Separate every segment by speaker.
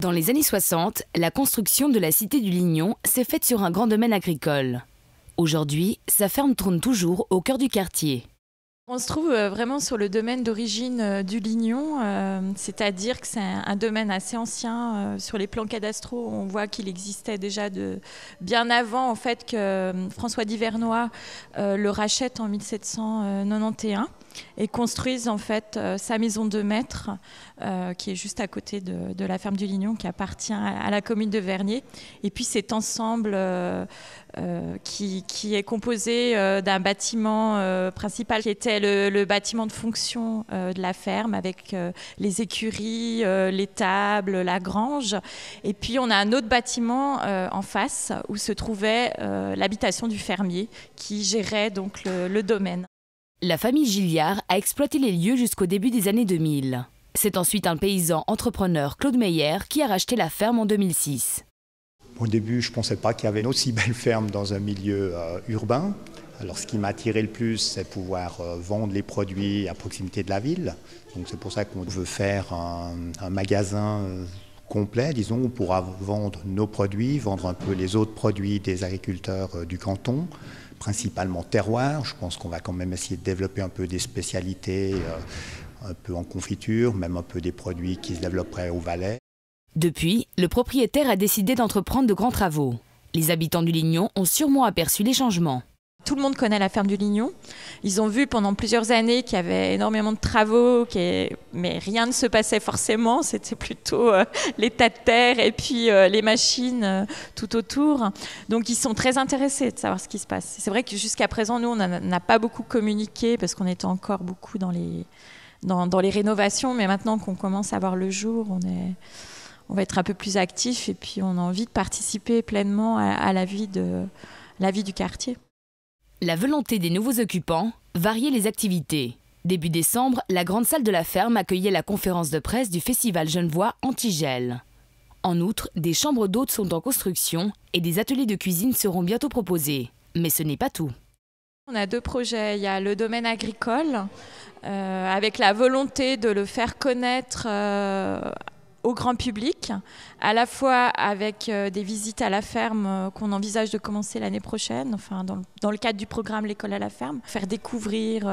Speaker 1: Dans les années 60, la construction de la Cité du Lignon s'est faite sur un grand domaine agricole. Aujourd'hui, sa ferme tourne toujours au cœur du quartier.
Speaker 2: On se trouve vraiment sur le domaine d'origine du Lignon, c'est-à-dire que c'est un domaine assez ancien. Sur les plans cadastraux, on voit qu'il existait déjà bien avant en fait, que François d'Ivernois le rachète en 1791 et construise en fait sa maison de maître qui est juste à côté de la ferme du Lignon, qui appartient à la commune de Vernier. Et puis cet ensemble qui est composé d'un bâtiment principal qui était le bâtiment de fonction de la ferme avec les écuries, les tables, la grange. Et puis on a un autre bâtiment en face où se trouvait l'habitation du fermier qui gérait donc le domaine.
Speaker 1: La famille Gilliard a exploité les lieux jusqu'au début des années 2000. C'est ensuite un paysan entrepreneur, Claude Meyer, qui a racheté la ferme en 2006.
Speaker 3: Au début, je ne pensais pas qu'il y avait une aussi belle ferme dans un milieu urbain. Alors, ce qui m'a attiré le plus, c'est pouvoir vendre les produits à proximité de la ville. Donc, c'est pour ça qu'on veut faire un magasin complet, disons, où on pourra vendre nos produits, vendre un peu les autres produits des agriculteurs du canton, principalement terroir. Je pense qu'on va quand même essayer de développer un peu des spécialités, un peu en confiture, même un peu des produits qui se développeraient au Valais.
Speaker 1: Depuis, le propriétaire a décidé d'entreprendre de grands travaux. Les habitants du Lignon ont sûrement aperçu les changements.
Speaker 2: Tout le monde connaît la ferme du Lignon. Ils ont vu pendant plusieurs années qu'il y avait énormément de travaux, mais rien ne se passait forcément. C'était plutôt les tas de terre et puis les machines tout autour. Donc ils sont très intéressés de savoir ce qui se passe. C'est vrai que jusqu'à présent, nous, on n'a pas beaucoup communiqué parce qu'on était encore beaucoup dans les rénovations. Mais maintenant qu'on commence à voir le jour, on va être un peu plus actifs et puis on a envie de participer pleinement à la vie du quartier.
Speaker 1: La volonté des nouveaux occupants, varier les activités. Début décembre, la grande salle de la ferme accueillait la conférence de presse du festival genevois Antigel. En outre, des chambres d'hôtes sont en construction et des ateliers de cuisine seront bientôt proposés. Mais ce n'est pas tout.
Speaker 2: On a deux projets. Il y a le domaine agricole, avec la volonté de le faire connaître au grand public, à la fois avec des visites à la ferme qu'on envisage de commencer l'année prochaine, enfin dans le cadre du programme L'école à la ferme, faire découvrir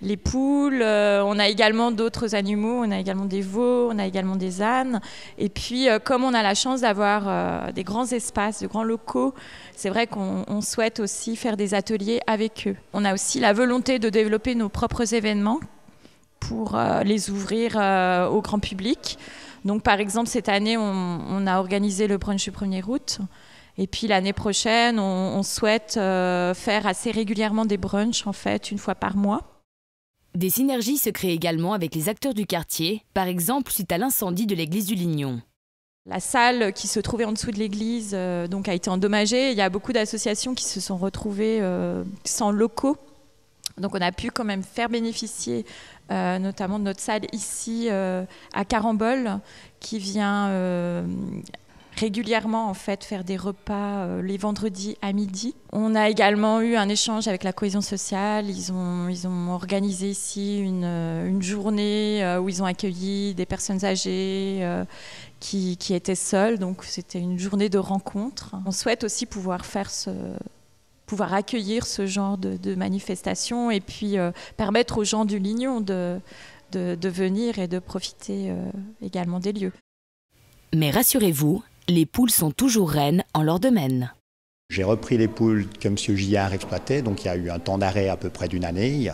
Speaker 2: les poules. On a également d'autres animaux, on a également des veaux, on a également des ânes. Et puis, comme on a la chance d'avoir des grands espaces, de grands locaux, c'est vrai qu'on souhaite aussi faire des ateliers avec eux. On a aussi la volonté de développer nos propres événements pour les ouvrir au grand public. Donc, par exemple, cette année, on a organisé le brunch du 1er août. Et puis, l'année prochaine, on souhaite faire assez régulièrement des brunchs, en fait, une fois par mois.
Speaker 1: Des synergies se créent également avec les acteurs du quartier, par exemple suite à l'incendie de l'église du Lignon.
Speaker 2: La salle qui se trouvait en dessous de l'église donc a été endommagée. Il y a beaucoup d'associations qui se sont retrouvées sans locaux. Donc on a pu quand même faire bénéficier notamment de notre salle ici à Carambole qui vient régulièrement en fait faire des repas les vendredis à midi. On a également eu un échange avec la cohésion sociale. Ils ont organisé ici une journée où ils ont accueilli des personnes âgées qui étaient seules. Donc c'était une journée de rencontre. On souhaite aussi pouvoir accueillir ce genre de manifestations et puis permettre aux gens du Lignon de venir et de profiter également des lieux.
Speaker 1: Mais rassurez-vous, les poules sont toujours reines en leur domaine.
Speaker 3: J'ai repris les poules que M. Gillard exploitait, donc il y a eu un temps d'arrêt à peu près d'une année.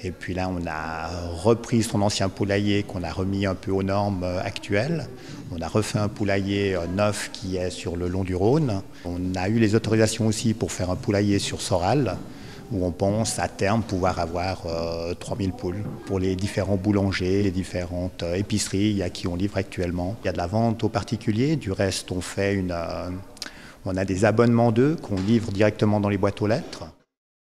Speaker 3: Et puis là, on a repris son ancien poulailler qu'on a remis un peu aux normes actuelles. On a refait un poulailler neuf qui est sur le long du Rhône. On a eu les autorisations aussi pour faire un poulailler sur Soral, où on pense à terme pouvoir avoir 3000 poules pour les différents boulangers, les différentes épiceries à qui on livre actuellement. Il y a de la vente aux particuliers, du reste on a des abonnements d'œufs qu'on livre directement dans les boîtes aux lettres.